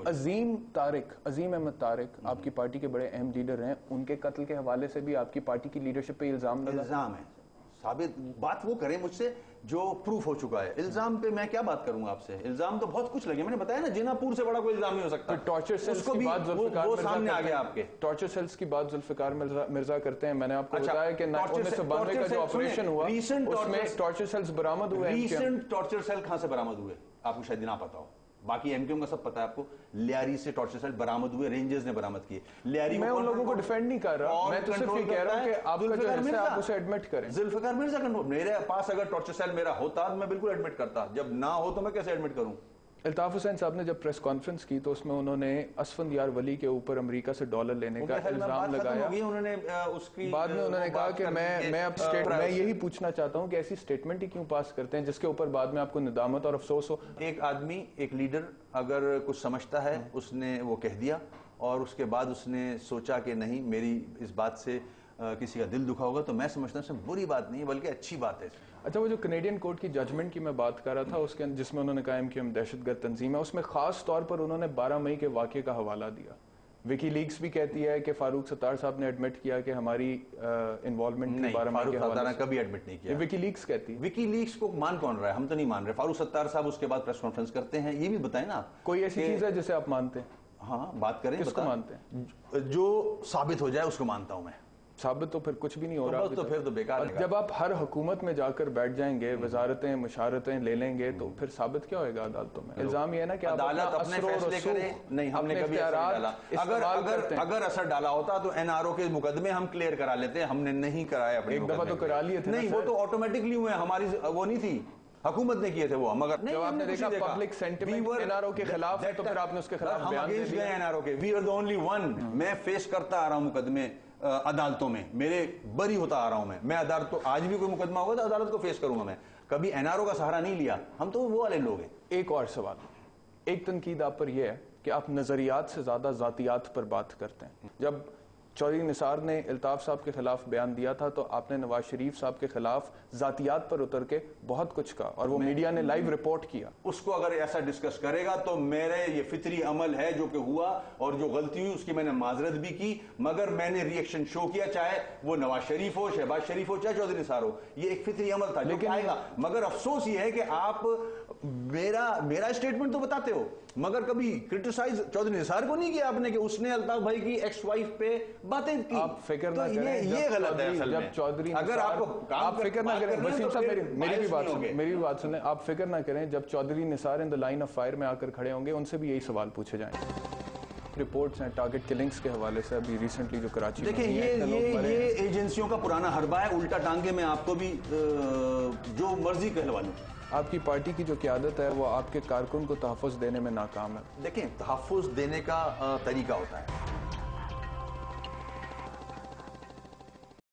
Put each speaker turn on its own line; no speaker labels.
عظیم احمد طارق آپ کی پارٹی کے بڑے اہم لیڈر ہیں، ان کے قتل کے حوالے سے بھی آپ کی پارٹی کی لیڈرشپ پہ الزام
ہے ثابت بات وہ کریں مجھ سے جو پروف ہو چکا ہے. الزام پہ میں کیا بات کروں آپ سے؟ الزام تو بہت کچھ لگے، میں نے بتایا نا جینا پور سے بڑا کوئی الزام نہیں ہو سکتا.
ٹارچر سیلز کی بات
وہ سامنے آ گیا آپ کے.
ٹارچر سیلز کی بات ذوالفقار مرزا کرتے ہیں. میں نے آپ کو بتایا کہ 1992 کا جو آپریشن ہوا اس میں ٹارچر سیلز برآمد ہوئے.
ریسنٹ ٹارچر سیل کہاں سے برآمد ہوئے آپ کو شاید نہ پتا ہو، باقی ایم کیو ایم کا سب پتا ہے آپ کو. لیاری سے ٹارچر سیل برآمد ہوئے، رینجرز نے برآمد کیے. لیاری
میں ان لوگوں کو ڈیفینڈ نہیں کر رہا، میں تو صرف یہ کہہ رہا ہوں کہ آپ کا جو حصہ ہے آپ اسے ایڈمٹ کریں.
ذوالفقار مرزا کنٹرول. میرے پاس اگر ٹارچر سیل میرا ہوتا میں بالکل ایڈمٹ کرتا، جب نہ ہو تو میں کیسے ایڈمٹ کروں؟
الطاف حسین صاحب نے جب پریس کانفرنس کی تو اس میں انہوں نے اسفندیار ولی کے اوپر امریکہ سے ڈالر لینے کا الزام لگایا. بعد میں انہوں نے کہا کہ میں یہی پوچھنا چاہتا ہوں کہ ایسی سٹیٹمنٹ ہی کیوں پاس کرتے ہیں جس کے اوپر بعد میں آپ کو ندامت اور افسوس ہو.
ایک آدمی، ایک لیڈر اگر کچھ سمجھتا ہے اس نے وہ کہہ دیا اور اس کے بعد اس نے سوچا کہ نہیں میری اس بات سے کسی کا دل دکھا ہوگا، تو میں سمجھتا ہوں اس میں بری بات نہیں بلکہ اچھی بات ہے.
اچھا، وہ جو کینیڈین کورٹ کی ججمنٹ کی میں بات کر رہا تھا اس کے جس میں انہوں نے کہا کہ ہم دہشت گرد تنظیم ہے، اس میں خاص طور پر انہوں نے 12 مئی کے واقعے کا حوالہ دیا. وکی لیکس بھی کہتی ہے کہ فاروق ستار صاحب نے ایڈمٹ کیا کہ ہماری انوالومنٹ 12 مئی کے حوالے سے.
کبھی ایڈمٹ نہیں کیا.
وکی لیکس کہتی ہے.
وکی لیکس کو مان کون رہا ہے؟ ہم تو نہیں مان رہے. فاروق ستار صاحب اس کے بعد پریس کانفرنس کرتے ہیں. یہ بھی بتائیں نا
کوئی ایسی چیز ہے جسے آپ مانتے ہیں؟
ہاں بات کریں.
کس کو مانتے ہیں؟
جو ثابت ہو جائے اس کو مانتا ہوں میں.
ثابت تو پھر کچھ بھی نہیں ہو رہا
تو پھر تو بیکار ہے.
جب آپ ہر حکومت میں جا کر بیٹھ جائیں گے، وزارتیں مشارتیں لے لیں گے، تو پھر ثابت کیا ہوئے گا عدالتوں میں؟ الزام یہ ہے نا کہ
عدالت اپنے فیصلے کرے. نہیں، ہم نے کبھی اثر ڈالا. اگر اثر ڈالا ہوتا تو این آر او کے مقدمے ہم کلیئر کرا لیتے. ہم نے نہیں کرایا.
ایک دفعہ تو کرا لیے تھے.
نہیں، وہ تو آٹومیٹکلی ہوئے، ہماری وہ نہیں تھی، حکومت نے کیے تھے وہ. مگر
جب آپ نے دیکھا public sentiment N R O کے خلاف ہے تو پھر آپ نے اس کے خلاف بیان دے دیا.
این آر او کے we are the only one. میں فیس کرتا آ رہا ہوں مقدمے عدالتوں میں، میرے بری ہوتا آ رہا ہوں میں عدالت تو آج بھی کوئی مقدمہ ہوگا تو عدالت کو فیس کروں گا میں. کبھی این آر او کا سہارا نہیں لیا. ہم تو وہ والے لوگ ہیں.
ایک اور سوال، ایک تنقید آپ پر یہ ہے کہ آپ نظریات سے زیادہ ذاتیات پر بات کرتے ہیں. جب چودھری نثار نے الطاف صاحب کے خلاف بیان دیا تھا تو آپ نے نواز شریف صاحب کے خلاف ذاتیات پر اتر کے بہت کچھ کہا اور وہ میڈیا نے لائیو رپورٹ کیا.
اس کو اگر ایسا ڈسکس کرے گا تو میرے یہ فطری عمل ہے جو کہ ہوا اور جو غلطی ہوئی اس کی میں نے معذرت بھی کی، مگر میں نے ریئیکشن شو کیا، چاہے وہ نواز شریف ہو، شہباز شریف ہو، چاہے چودھری نثار ہو. یہ ایک فطری عمل تھا لیکن آئے گا. مگر افسوس یہ ہے کہ آپ میرا اسٹیٹمنٹ تو بتاتے ہو مگر کبھی کرٹیسائز چودھری نثار کو نہیں کیا آپ نے کہ اس نے الطاف بھائی کی ایکس وائف پہ باتیں کی.
آپ فکر نہ کریں،
یہ غلط ہے اصل میں.
جب چودھری
اگر
آپ فکر نہ کریں، وسیم صاحب میری بھی بات سنیں. آپ فکر نہ کریں، جب چودھری نثار ان دا لائن آف فائر میں آ کر کھڑے ہوں گے ان سے بھی یہی سوال پوچھے جائیں گے. رپورٹس ہیں ٹارگٹ کلنگز کے حوالے سے ابھی ریسنٹلی جو کراچی میں
دیکھیں، یہ ایجنسیوں کا پرانا حربہ ہے. الٹا ٹانگے میں آپ کو بھی جو مرضی کہلوا لوں.
آپ کی پارٹی کی جو قیادت ہے وہ آپ کے کارکن کو تحفظ دینے میں ناکام ہے.
دیکھیں، تحفظ دینے کا طریقہ ہوتا ہے.